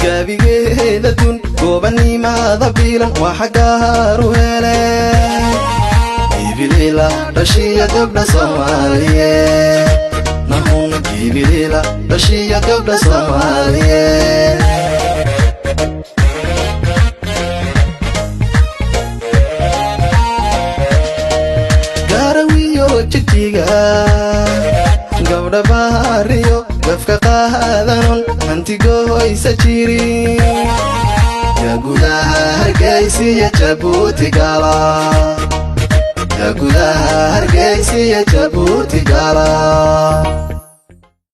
gabigeeda dun goobanimaada biilan waa xagaaru hele gibilila dhashiya gabdha Soomaaliyeed nahuna gibilila dhashiya gabdha Soomaaliyeed garawiyo jigjiga gabdha baariyo gafka qaadanon antigoysa jirin ya gudaha Hargeysa iyo Jabuuti gala ya gudaha Hargeysa iyo Jabuuti gala